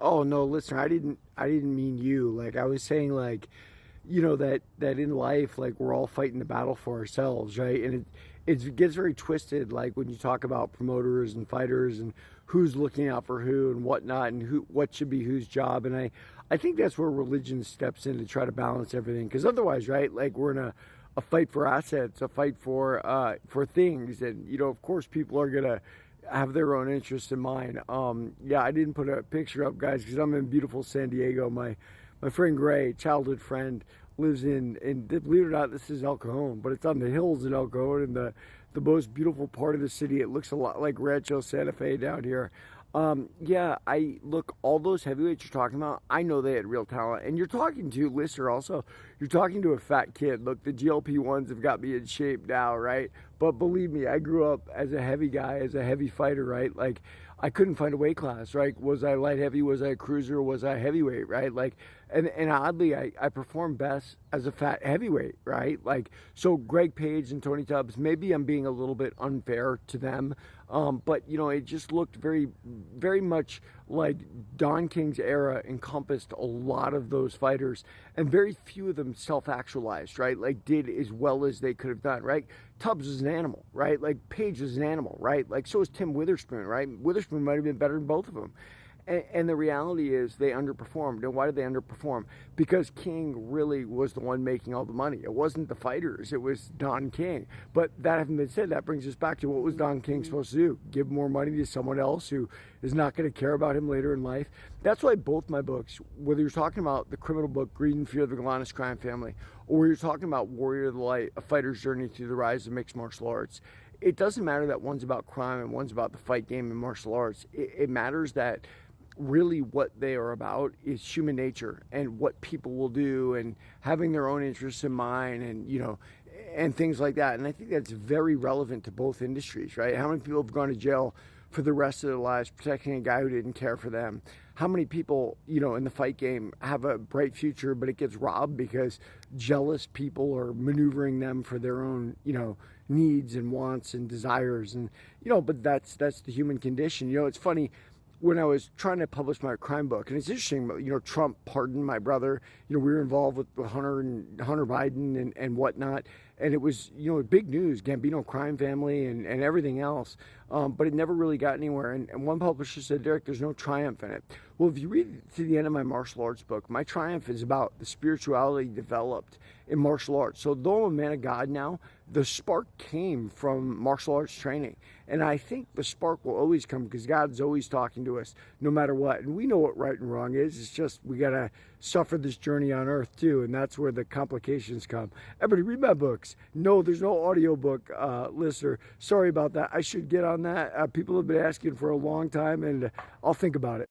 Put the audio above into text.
Oh no, listen, I didn't mean you. Like I was saying like, that in life like we're all fighting the battle for ourselves, right? And it gets very twisted like when you talk about promoters and fighters and who's looking out for who and whatnot and who what should be whose job. And I think that's where religion steps in to try to balance everything. Because otherwise, right, like we're in a fight for assets, a fight for things, and of course people are gonna have their own interests in mind. Yeah, I didn't put a picture up, guys, because I'm in beautiful San Diego. My friend Gray, childhood friend, lives in believe it or not, this is El Cajon, but it's on the hills in El Cajon, in the most beautiful part of the city. It looks a lot like Rancho Santa Fe down here. Yeah, I look, all those heavyweights you're talking about, I know they had real talent. And you're talking to, Lister, also, you're talking to a fat kid. Look, the GLP ones have got me in shape now, right? But believe me, I grew up as a heavy guy, as a heavy fighter, right? Like, I couldn't find a weight class, right? Was I light heavy? Was I a cruiser? Was I heavyweight, right? Like, and oddly, I perform best as a fat heavyweight, right? Like, so Greg Page and Tony Tubbs, maybe I'm being a little bit unfair to them, but it just looked very much like Don King's era encompassed a lot of those fighters, and very few of them self-actualized, right? Like did as well as they could have done, right? Tubbs is an animal, right? Like Page is an animal, right? Like so is Tim Witherspoon, right? Witherspoon might have been better than both of them. And the reality is they underperformed. And why did they underperform? Because King really was the one making all the money. It wasn't the fighters, it was Don King. But that having been said, that brings us back to what was Don King supposed to do? Give more money to someone else who is not going to care about him later in life? That's why both my books, whether you're talking about the criminal book, Greed and Fear of the Golanus Crime Family, or you're talking about Warrior of the Light, A Fighter's Journey through the Rise of Mixed Martial Arts, it doesn't matter that one's about crime and one's about the fight game and martial arts. It matters that really what they are about is human nature and what people will do and having their own interests in mind, and and things like that. And I think that's very relevant to both industries, right? How many people have gone to jail for the rest of their lives protecting a guy who didn't care for them? How many people, in the fight game have a bright future but it gets robbed because jealous people are maneuvering them for their own, needs and wants and desires? And but that's the human condition. It's funny, when I was trying to publish my crime book, and it's interesting, Trump pardoned my brother. We were involved with Hunter Biden and whatnot, and it was big news, Gambino crime family and everything else. But it never really got anywhere. And one publisher said, Derek, there's no triumph in it. Well, if you read to the end of my martial arts book, my triumph is about the spirituality developed in martial arts. So though I'm a man of God now, the spark came from martial arts training. And I think the spark will always come because God's always talking to us no matter what. And we know what right and wrong is. It's just we got to suffer this journey on earth too. And that's where the complications come. Everybody read my books. No, there's no audio book, listener. Sorry about that. I should get on that. People have been asking for a long time, and I'll think about it.